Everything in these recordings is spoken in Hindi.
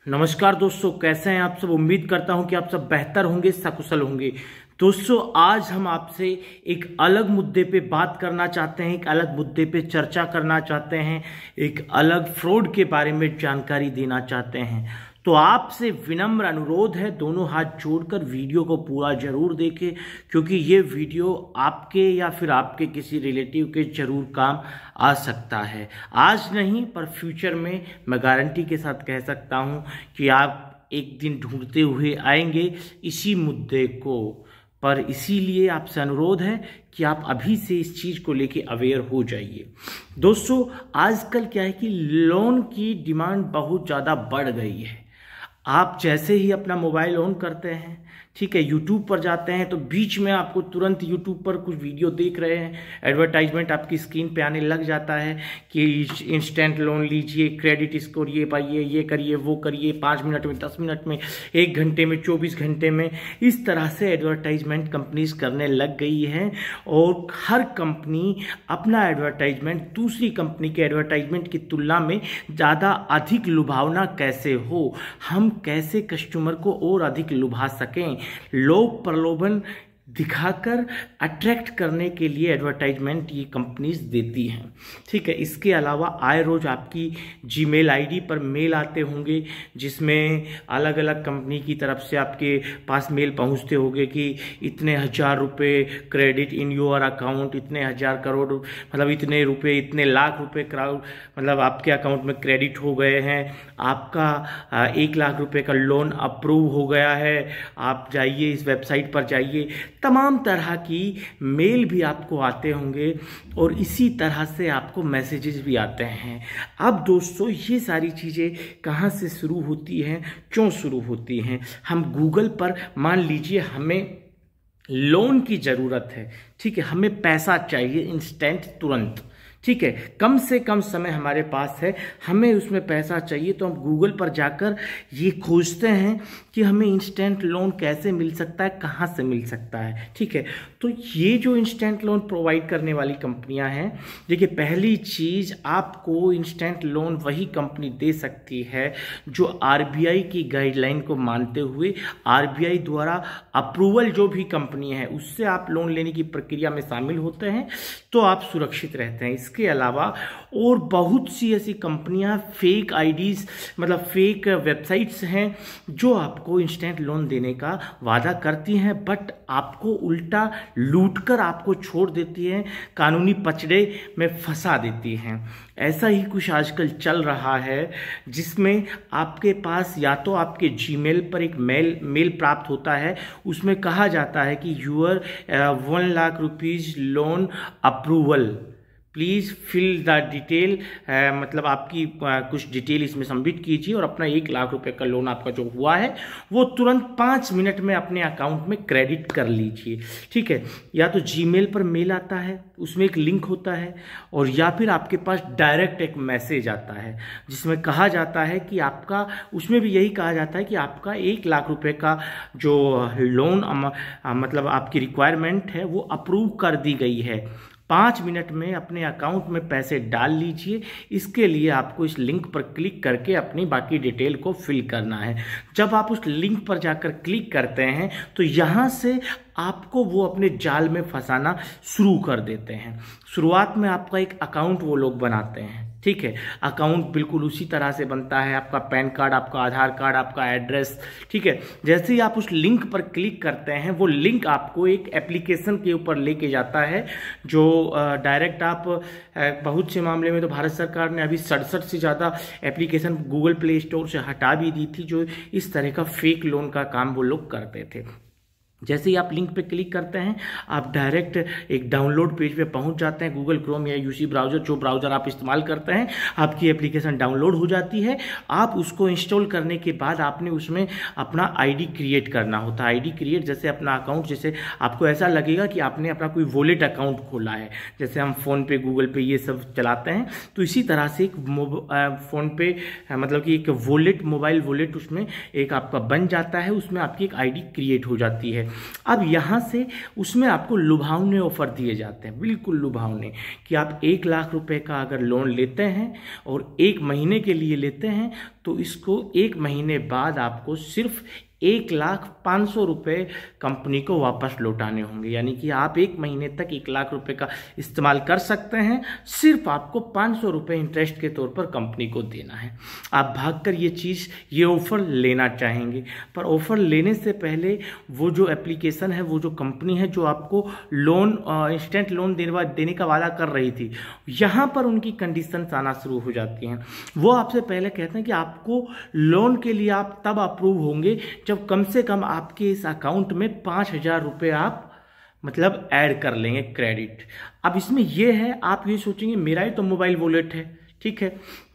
नमस्कार दोस्तों, कैसे हैं आप सब। उम्मीद करता हूं कि आप सब बेहतर होंगे, सकुशल होंगे। दोस्तों, आज हम आपसे एक अलग मुद्दे पे बात करना चाहते हैं, एक अलग मुद्दे पे चर्चा करना चाहते हैं, एक अलग फ्रॉड के बारे में जानकारी देना चाहते हैं। तो आपसे विनम्र अनुरोध है, दोनों हाथ जोड़कर वीडियो को पूरा जरूर देखें, क्योंकि ये वीडियो आपके या फिर आपके किसी रिलेटिव के जरूर काम आ सकता है। आज नहीं पर फ्यूचर में मैं गारंटी के साथ कह सकता हूँ कि आप एक दिन ढूंढते हुए आएंगे इसी मुद्दे को। पर इसीलिए आपसे अनुरोध है कि आप अभी से इस चीज़ को लेके अवेयर हो जाइए। दोस्तों, आजकल क्या है कि लोन की डिमांड बहुत ज़्यादा बढ़ गई है। आप जैसे ही अपना मोबाइल ऑन करते हैं, ठीक है, यूट्यूब पर जाते हैं तो बीच में आपको तुरंत यूट्यूब पर कुछ वीडियो देख रहे हैं, एडवर्टाइजमेंट आपकी स्क्रीन पे आने लग जाता है कि इंस्टेंट लोन लीजिए, क्रेडिट स्कोर ये पाइए, ये करिए, वो करिए, 5 मिनट में, 10 मिनट में, 1 घंटे में, 24 घंटे में। इस तरह से एडवर्टाइजमेंट कंपनीज करने लग गई है और हर कंपनी अपना एडवर्टाइजमेंट दूसरी कंपनी के एडवर्टाइजमेंट की तुलना में ज़्यादा अधिक लुभावना कैसे हो, हम कैसे कस्टमर को और अधिक लुभा सकें, लोग प्रलोभन दिखाकर अट्रैक्ट करने के लिए एडवर्टाइजमेंट ये कंपनीज देती हैं। ठीक है, इसके अलावा आए रोज आपकी जीमेल आईडी पर मेल आते होंगे जिसमें अलग अलग कंपनी की तरफ से आपके पास मेल पहुंचते होंगे कि इतने हजार रुपए क्रेडिट इन योर अकाउंट, इतने हजार करोड़ मतलब इतने रुपए, इतने लाख रुपए क्राउड मतलब आपके अकाउंट में क्रेडिट हो गए हैं, आपका 1 लाख रुपए का लोन अप्रूव हो गया है, आप जाइए इस वेबसाइट पर जाइए। तमाम तरह की मेल भी आपको आते होंगे और इसी तरह से आपको मैसेजेस भी आते हैं। अब दोस्तों, ये सारी चीज़ें कहाँ से शुरू होती हैं, क्यों शुरू होती हैं? हम गूगल पर मान लीजिए हमें लोन की ज़रूरत है, ठीक है, हमें पैसा चाहिए इंस्टेंट, तुरंत, ठीक है, कम से कम समय हमारे पास है, हमें उसमें पैसा चाहिए, तो हम गूगल पर जाकर ये खोजते हैं कि हमें इंस्टेंट लोन कैसे मिल सकता है, कहाँ से मिल सकता है। ठीक है, तो ये जो इंस्टेंट लोन प्रोवाइड करने वाली कंपनियां हैं, देखिए, पहली चीज़, आपको इंस्टेंट लोन वही कंपनी दे सकती है जो आरबीआई की गाइडलाइन को मानते हुए आरबीआई द्वारा अप्रूवल जो भी कंपनी है उससे आप लोन लेने की प्रक्रिया में शामिल होते हैं तो आप सुरक्षित रहते हैं। इसके अलावा और बहुत सी ऐसी कंपनियां फेक आईडीज मतलब फेक वेबसाइट्स हैं जो आपको इंस्टेंट लोन देने का वादा करती हैं, बट आपको उल्टा लूटकर आपको छोड़ देती हैं, कानूनी पचड़े में फंसा देती हैं। ऐसा ही कुछ आजकल चल रहा है जिसमें आपके पास या तो आपके जीमेल पर एक मेल प्राप्त होता है, उसमें कहा जाता है कि your 1 lakh rupees loan approval, please fill the detail, मतलब आपकी कुछ डिटेल इसमें सबमिट कीजिए और अपना 1 लाख रुपए का लोन आपका जो हुआ है वो तुरंत 5 मिनट में अपने अकाउंट में क्रेडिट कर लीजिए। ठीक है, या तो जीमेल पर मेल आता है, उसमें एक लिंक होता है, और या फिर आपके पास डायरेक्ट एक मैसेज आता है जिसमें कहा जाता है कि आपका, उसमें भी यही कहा जाता है कि आपका 1 लाख रुपए का जो लोन मतलब आपकी रिक्वायरमेंट है वो अप्रूव कर दी गई है, 5 मिनट में अपने अकाउंट में पैसे डाल लीजिए। इसके लिए आपको इस लिंक पर क्लिक करके अपनी बाकी डिटेल को फिल करना है। जब आप उस लिंक पर जाकर क्लिक करते हैं तो यहाँ से आपको वो अपने जाल में फंसाना शुरू कर देते हैं। शुरुआत में आपका एक अकाउंट वो लोग बनाते हैं, ठीक है, अकाउंट बिल्कुल उसी तरह से बनता है, आपका पैन कार्ड, आपका आधार कार्ड, आपका एड्रेस, ठीक है। जैसे ही आप उस लिंक पर क्लिक करते हैं वो लिंक आपको एक एप्लीकेशन के ऊपर लेके जाता है जो डायरेक्ट आप बहुत से मामले में तो भारत सरकार ने अभी 67 से ज़्यादा एप्लीकेशन गूगल प्ले स्टोर से हटा भी दी थी जो इस तरह का फेक लोन का काम वो लोग करते थे। जैसे ही आप लिंक पे क्लिक करते हैं आप डायरेक्ट एक डाउनलोड पेज पे पहुंच जाते हैं। गूगल क्रोम या यूसी ब्राउज़र, जो ब्राउज़र आप इस्तेमाल करते हैं, आपकी एप्लीकेशन डाउनलोड हो जाती है। आप उसको इंस्टॉल करने के बाद आपने उसमें अपना आईडी क्रिएट करना होता है। आईडी क्रिएट जैसे अपना अकाउंट, जैसे आपको ऐसा लगेगा कि आपने अपना कोई वॉलेट अकाउंट खोला है, जैसे हम फ़ोन पे, गूगल पे ये सब चलाते हैं, तो इसी तरह से एक फ़ोन पे मतलब कि एक वॉलेट, मोबाइल वॉलेट उसमें एक आपका बन जाता है, उसमें आपकी एक आईडी क्रिएट हो जाती है। अब यहाँ से उसमें आपको लुभावने ऑफर दिए जाते हैं, बिल्कुल लुभावने, कि आप 1 लाख रुपए का अगर लोन लेते हैं और 1 महीने के लिए लेते हैं तो इसको 1 महीने बाद आपको सिर्फ 1,05,000 रुपये कंपनी को वापस लौटाने होंगे। यानी कि आप 1 महीने तक 1,00,000 रुपये का इस्तेमाल कर सकते हैं, सिर्फ आपको 500 रुपये इंटरेस्ट के तौर पर कंपनी को देना है। आप भागकर ये ऑफ़र लेना चाहेंगे, पर ऑफ़र लेने से पहले वो जो एप्लीकेशन है, वो जो कंपनी है जो आपको लोन इंस्टेंट लोन देने का वादा कर रही थी, यहाँ पर उनकी कंडीशंस आना शुरू हो जाती हैं। वो आपसे पहले कहते हैं कि आपको लोन के लिए आप तब अप्रूव होंगे जब कम से कम आपके इस अकाउंट में 5,000 रुपये आप मतलब ऐड कर लेंगे क्रेडिट। अब इसमें यह है, आप ये सोचेंगे मेरा ही तो मोबाइल वॉलेट है, ठीक है,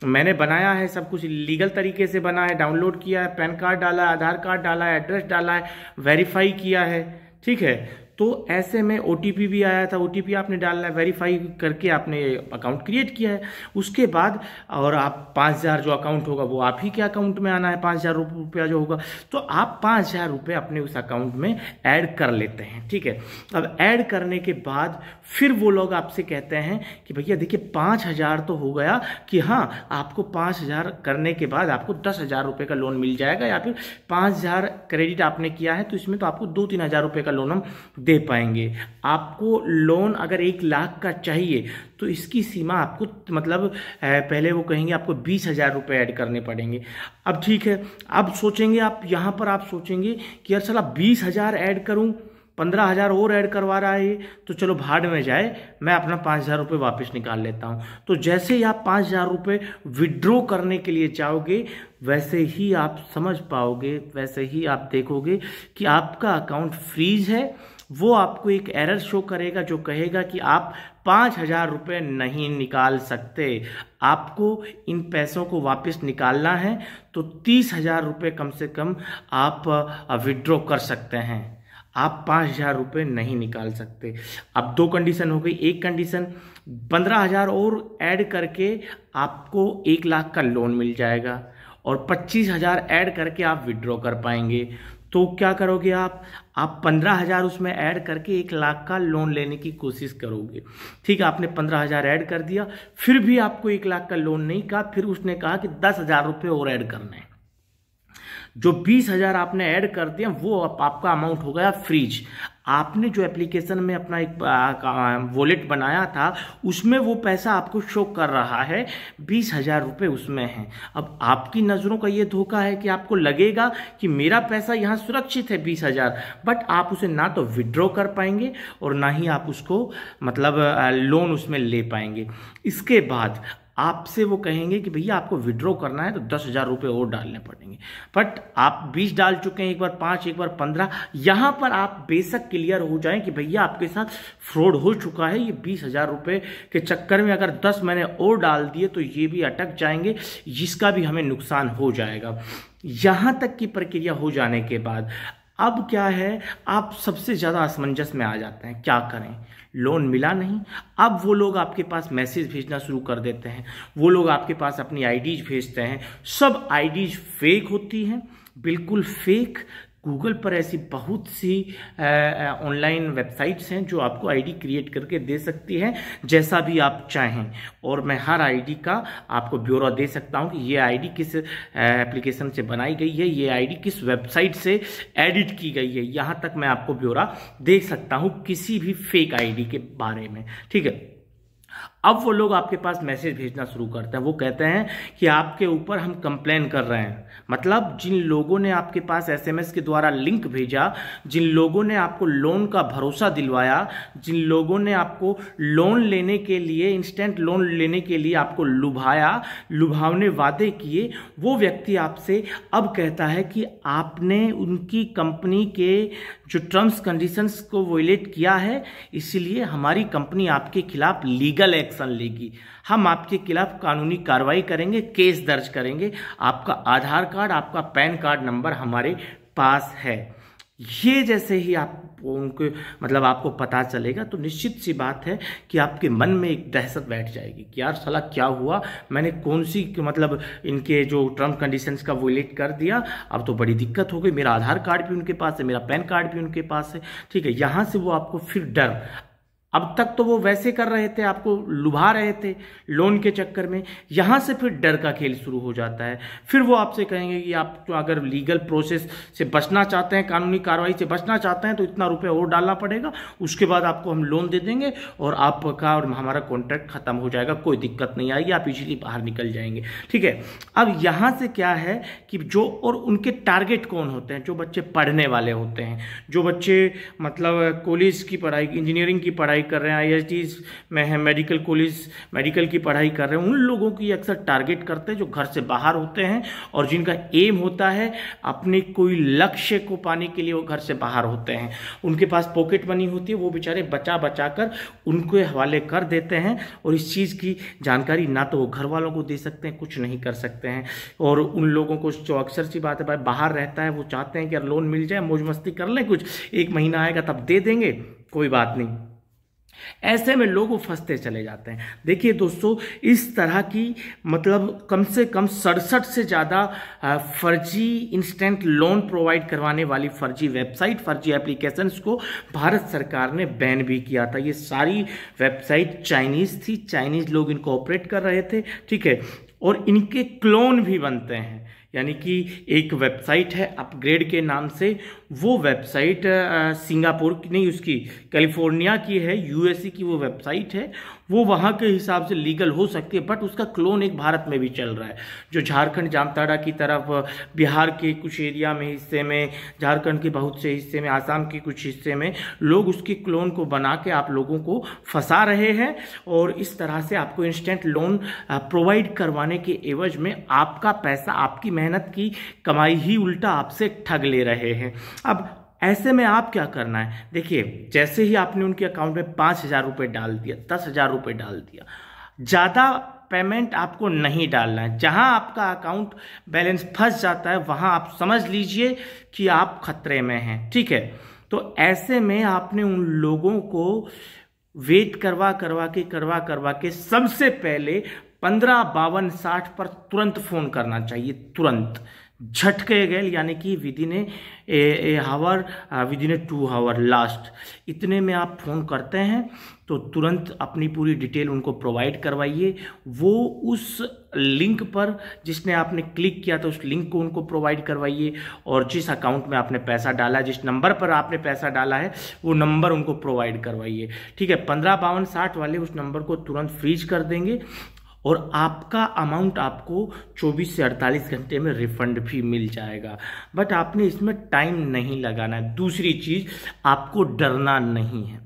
मैंने बनाया है, सब कुछ लीगल तरीके से बना है, डाउनलोड किया है, पैन कार्ड डाला है, आधार कार्ड डाला है, एड्रेस डाला है, वेरीफाई किया है, ठीक है। तो ऐसे में OTP भी आया था, OTP आपने डालना है, वेरीफाई करके आपने अकाउंट क्रिएट किया है। उसके बाद और आप 5,000 जो अकाउंट होगा वो आप ही के अकाउंट में आना है, 5,000 रुपया जो होगा, तो आप 5,000 रुपये अपने उस अकाउंट में ऐड कर लेते हैं, ठीक है। अब ऐड करने के बाद फिर वो लोग आपसे कहते हैं कि भैया देखिए 5,000 तो हो गया कि हाँ, आपको 5,000 करने के बाद आपको 10,000 रुपये का लोन मिल जाएगा, या फिर 5,000 क्रेडिट आपने किया है तो इसमें तो आपको 2-3 हज़ार रुपये का लोन हम दे पाएंगे। आपको लोन अगर 1,00,000 का चाहिए तो इसकी सीमा आपको मतलब पहले वो कहेंगे आपको 20,000 रुपये ऐड करने पड़ेंगे। अब ठीक है, अब सोचेंगे आप यहाँ पर आप सोचेंगे कि यार चला 20,000 ऐड करूँ, 15,000 और ऐड करवा रहा है तो चलो भाड़ में जाए, मैं अपना 5,000 रुपये वापस निकाल लेता हूँ। तो जैसे ही आप 5,000 रुपये विड्रॉ करने के लिए जाओगे, वैसे ही आप समझ पाओगे, वैसे ही आप देखोगे कि आपका अकाउंट फ्रीज है। वो आपको एक एरर शो करेगा जो कहेगा कि आप 5,000 रुपये नहीं निकाल सकते, आपको इन पैसों को वापस निकालना है तो 30,000 रुपये कम से कम आप विड्रॉ कर सकते हैं, आप 5,000 रुपये नहीं निकाल सकते। अब 2 कंडीशन हो गई। एक कंडीशन 15,000 और ऐड करके आपको 1,00,000 का लोन मिल जाएगा और 25,000 ऐड करके आप विड्रॉ कर पाएंगे। तो क्या करोगे आप 15,000 उसमें ऐड करके 1,00,000 का लोन लेने की कोशिश करोगे, ठीक है। आपने 15,000 ऐड कर दिया, फिर भी आपको 1,00,000 का लोन नहीं कहा, फिर उसने कहा कि 10,000 रुपये और ऐड करना है। जो 20,000 आपने ऐड कर दिया वो आपका अमाउंट हो गया फ्रीज। आपने जो एप्लीकेशन में अपना एक वॉलेट बनाया था उसमें वो पैसा आपको शो कर रहा है, 20,000 रुपये उसमें हैं। अब आपकी नज़रों का ये धोखा है कि आपको लगेगा कि मेरा पैसा यहाँ सुरक्षित है 20,000, बट आप उसे ना तो विड्रॉ कर पाएंगे और ना ही आप उसको मतलब लोन उसमें ले पाएंगे। इसके बाद आपसे वो कहेंगे कि भैया आपको विड्रॉ करना है तो 10,000 रुपये और डालने पड़ेंगे, बट आप 20 डाल चुके हैं, एक बार 5, एक बार 15। यहाँ पर आप बेशक क्लियर हो जाएं कि भैया आपके साथ फ्रॉड हो चुका है, ये 20,000 रुपये के चक्कर में अगर 10 मैंने और डाल दिए तो ये भी अटक जाएंगे, जिसका भी हमें नुकसान हो जाएगा। यहाँ तक की प्रक्रिया हो जाने के बाद अब क्या है, आप सबसे ज़्यादा असमंजस में आ जाते हैं, क्या करें, लोन मिला नहीं। अब वो लोग आपके पास मैसेज भेजना शुरू कर देते हैं, वो लोग आपके पास अपनी आईडीज भेजते हैं, सब आईडीज फेक होती हैं, बिल्कुल फेक। गूगल पर ऐसी बहुत सी ऑनलाइन वेबसाइट्स हैं जो आपको आईडी क्रिएट करके दे सकती हैं जैसा भी आप चाहें, और मैं हर आईडी का आपको ब्यौरा दे सकता हूं कि ये आईडी किस एप्लीकेशन से बनाई गई है, ये आईडी किस वेबसाइट से एडिट की गई है, यहाँ तक मैं आपको ब्यौरा दे सकता हूँ किसी भी फेक आईडी के बारे में, ठीक है। अब वो लोग आपके पास मैसेज भेजना शुरू करते हैं, वो कहते हैं कि आपके ऊपर हम कंप्लेन कर रहे हैं। मतलब जिन लोगों ने आपके पास एसएमएस के द्वारा लिंक भेजा, जिन लोगों ने आपको लोन का भरोसा दिलवाया, जिन लोगों ने आपको लोन लेने के लिए, इंस्टेंट लोन लेने के लिए आपको लुभाया, लुभावने वादे किए, वो व्यक्ति आपसे अब कहता है कि आपने उनकी कंपनी के जो टर्म्स कंडीशंस को वोलेट किया है, इसलिए हमारी कंपनी आपके खिलाफ लीगल एक्शन लेगी, हम आपके खिलाफ कानूनी कार्रवाई करेंगे, केस दर्ज करेंगे, आपका आधार कार्ड, आपका पैन कार्ड नंबर हमारे पास है। ये जैसे ही आप उनको मतलब आपको पता चलेगा तो निश्चित सी बात है कि आपके मन में एक दहशत बैठ जाएगी कि यार साला क्या हुआ, मैंने कौन सी मतलब इनके जो टर्म कंडीशंस का वोलेट कर दिया, अब तो बड़ी दिक्कत हो गई, मेरा आधार कार्ड भी उनके पास है, मेरा पैन कार्ड भी उनके पास है, ठीक है। यहाँ से वो आपको फिर डर अब तक तो वो वैसे कर रहे थे, आपको लुभा रहे थे लोन के चक्कर में। यहाँ से फिर डर का खेल शुरू हो जाता है। फिर वो आपसे कहेंगे कि आप तो अगर लीगल प्रोसेस से बचना चाहते हैं, कानूनी कार्रवाई से बचना चाहते हैं, तो इतना रुपये और डालना पड़ेगा, उसके बाद आपको हम लोन दे देंगे और आपका और हमारा कॉन्ट्रैक्ट खत्म हो जाएगा, कोई दिक्कत नहीं आएगी, आप इजीली बाहर निकल जाएंगे। ठीक है, अब यहाँ से क्या है कि जो और उनके टारगेट कौन होते हैं, जो बच्चे पढ़ने वाले होते हैं, जो बच्चे मतलब कॉलेज की पढ़ाई, इंजीनियरिंग की पढ़ाई कर रहे हैं, IITs में है, मेडिकल कॉलेज, मेडिकल की पढ़ाई कर रहे हैं, उन लोगों की अक्सर टारगेट करते हैं जो घर से बाहर होते हैं और जिनका एम होता है अपने कोई लक्ष्य को पाने के लिए वो घर से बाहर होते हैं। उनके पास पॉकेट मनी होती है, वो बेचारे बचा बचा कर उनके हवाले कर देते हैं और इस चीज़ की जानकारी ना तो वो घर वालों को दे सकते हैं, कुछ नहीं कर सकते हैं। और उन लोगों को जो अक्सर सी बात है भाई बाहर रहता है, वो चाहते हैं कि यार लोन मिल जाए, मौज मस्ती कर लें, कुछ एक महीना आएगा तब दे देंगे, कोई बात नहीं। ऐसे में लोग फंसते चले जाते हैं। देखिए दोस्तों, इस तरह की मतलब कम से कम 67 से ज़्यादा फर्जी इंस्टेंट लोन प्रोवाइड करवाने वाली फर्जी वेबसाइट, फर्जी एप्लीकेशंस को भारत सरकार ने बैन भी किया था। ये सारी वेबसाइट चाइनीज़ थी, चाइनीज़ लोग इनको ऑपरेट कर रहे थे। ठीक है, और इनके क्लोन भी बनते हैं, यानी कि एक वेबसाइट है अपग्रेड के नाम से, वो वेबसाइट सिंगापुर की नहीं, उसकी कैलिफोर्निया की है, USA की वो वेबसाइट है, वो वहाँ के हिसाब से लीगल हो सकती है, बट उसका क्लोन एक भारत में भी चल रहा है, जो झारखंड जामताड़ा की तरफ, बिहार के कुछ एरिया में हिस्से में, झारखंड के बहुत से हिस्से में, आसाम के कुछ हिस्से में लोग उसकी क्लोन को बना के आप लोगों को फंसा रहे हैं और इस तरह से आपको इंस्टेंट लोन प्रोवाइड करवाने के एवज में आपका पैसा, आपकी मेहनत की कमाई ही उल्टा आपसे ठग ले रहे हैं। अब ऐसे में आप क्या करना है, देखिए जैसे ही आपने उनके अकाउंट में 5,000 रुपये डाल दिया, 10,000 रुपये डाल दिया, ज़्यादा पेमेंट आपको नहीं डालना है। जहां आपका अकाउंट बैलेंस फंस जाता है वहां आप समझ लीजिए कि आप खतरे में हैं। ठीक है, तो ऐसे में आपने उन लोगों को वेट करवा करवा के सबसे पहले 15 52 60 पर तुरंत फोन करना चाहिए, तुरंत झटके गए, यानी कि within a hour, within a 2 hour last, इतने में आप फ़ोन करते हैं तो तुरंत अपनी पूरी डिटेल उनको प्रोवाइड करवाइए। वो उस लिंक पर जिसने आपने क्लिक किया था उस लिंक को उनको प्रोवाइड करवाइए और जिस अकाउंट में आपने पैसा डाला, जिस नंबर पर आपने पैसा डाला है वो नंबर उनको प्रोवाइड करवाइए। ठीक है, 15 52 60 वाले उस नंबर को तुरंत फ्रीज कर देंगे और आपका अमाउंट आपको 24 से 48 घंटे में रिफंड भी मिल जाएगा। बट आपने इसमें टाइम नहीं लगाना है। दूसरी चीज़, आपको डरना नहीं है।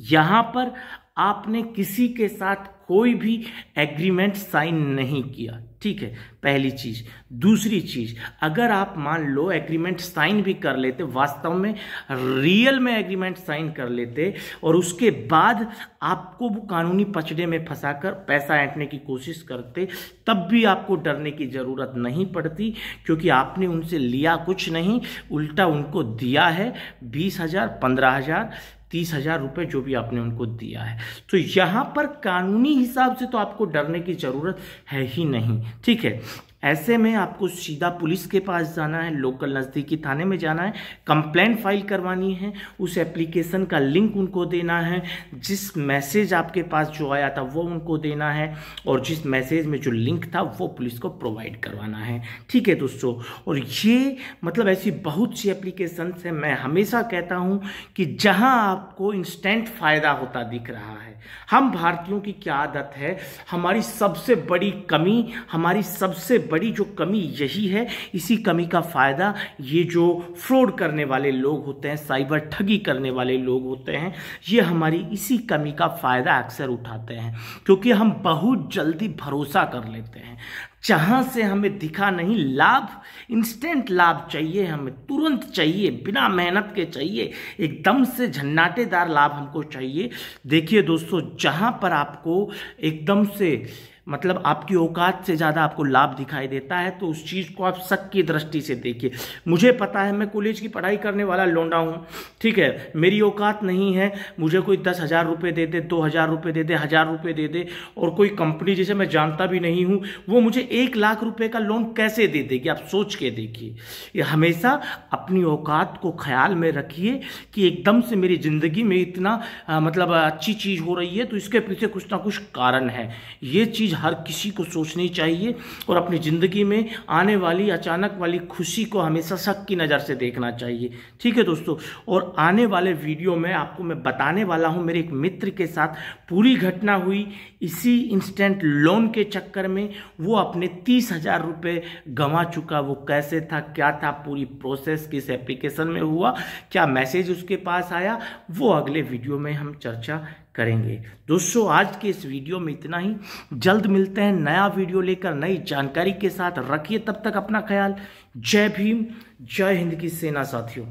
यहाँ पर आपने किसी के साथ कोई भी एग्रीमेंट साइन नहीं किया। ठीक है, पहली चीज। दूसरी चीज, अगर आप मान लो एग्रीमेंट साइन भी कर लेते, वास्तव में रियल में एग्रीमेंट साइन कर लेते और उसके बाद आपको वो कानूनी पचड़े में फंसाकर पैसा ऐंठने की कोशिश करते, तब भी आपको डरने की जरूरत नहीं पड़ती, क्योंकि आपने उनसे लिया कुछ नहीं, उल्टा उनको दिया है 20,000, 15,000, 30,000 रुपये जो भी आपने उनको दिया है। तो यहाँ पर कानूनी हिसाब से तो आपको डरने की जरूरत है ही नहीं। ठीक है, ऐसे में आपको सीधा पुलिस के पास जाना है, लोकल नज़दीकी थाने में जाना है, कंप्लेंट फाइल करवानी है, उस एप्लीकेशन का लिंक उनको देना है, जिस मैसेज आपके पास जो आया था वो उनको देना है और जिस मैसेज में जो लिंक था वो पुलिस को प्रोवाइड करवाना है। ठीक है दोस्तों, और ये मतलब ऐसी बहुत सी एप्लीकेशंस हैं। मैं हमेशा कहता हूँ कि जहाँ आपको इंस्टेंट फ़ायदा होता दिख रहा है, हम भारतीयों की क्या आदत है, हमारी सबसे बड़ी कमी, हमारी सबसे बड़ी जो कमी यही है, इसी कमी का फायदा ये जो फ्रॉड करने वाले लोग होते हैं, साइबर ठगी करने वाले लोग होते हैं, ये हमारी इसी कमी का फायदा अक्सर उठाते हैं, क्योंकि हम बहुत जल्दी भरोसा कर लेते हैं। जहां से हमें दिखा नहीं लाभ, इंस्टेंट लाभ चाहिए, हमें तुरंत चाहिए, बिना मेहनत के चाहिए, एकदम से झन्नाटेदार लाभ हमको चाहिए। देखिए दोस्तों, जहां पर आपको एकदम से मतलब आपकी औकात से ज़्यादा आपको लाभ दिखाई देता है, तो उस चीज़ को आप शक की दृष्टि से देखिए। मुझे पता है मैं कॉलेज की पढ़ाई करने वाला लौंडा हूँ, ठीक है, मेरी औकात नहीं है मुझे कोई 10,000 रुपये दे दे, 2,000 रुपये दे दे, 1,000 रुपये दे दे, और कोई कंपनी जिसे मैं जानता भी नहीं हूँ वो मुझे 1,00,000 रुपये का लोन कैसे दे देगी। आप सोच के देखिए। ये हमेशा अपनी औकात को ख्याल में रखिए कि एकदम से मेरी ज़िंदगी में इतना मतलब अच्छी चीज़ हो रही है तो इसके पीछे कुछ ना कुछ कारण है। ये चीज़ हर किसी को सोचनी चाहिए और अपनी ज़िंदगी में आने वाली अचानक वाली खुशी को हमेशा शक की नज़र से देखना चाहिए, ठीक है दोस्तों। और आने वाले वीडियो में आपको मैं बताने वाला हूँ मेरे एक मित्र के साथ पूरी घटना हुई इसी इंस्टेंट लोन के चक्कर में। वो अपने 30,000 रुपये गंवा चुका। वो कैसे था, क्या था, पूरी प्रोसेस किस एप्लीकेशन में हुआ, क्या मैसेज उसके पास आया, वो अगले वीडियो में हम चर्चा करेंगे। दोस्तों आज के इस वीडियो में इतना ही। जल्द मिलते हैं नया वीडियो लेकर नई जानकारी के साथ। रखिए तब तक अपना ख्याल। जय भीम, जय हिंद की सेना साथियों।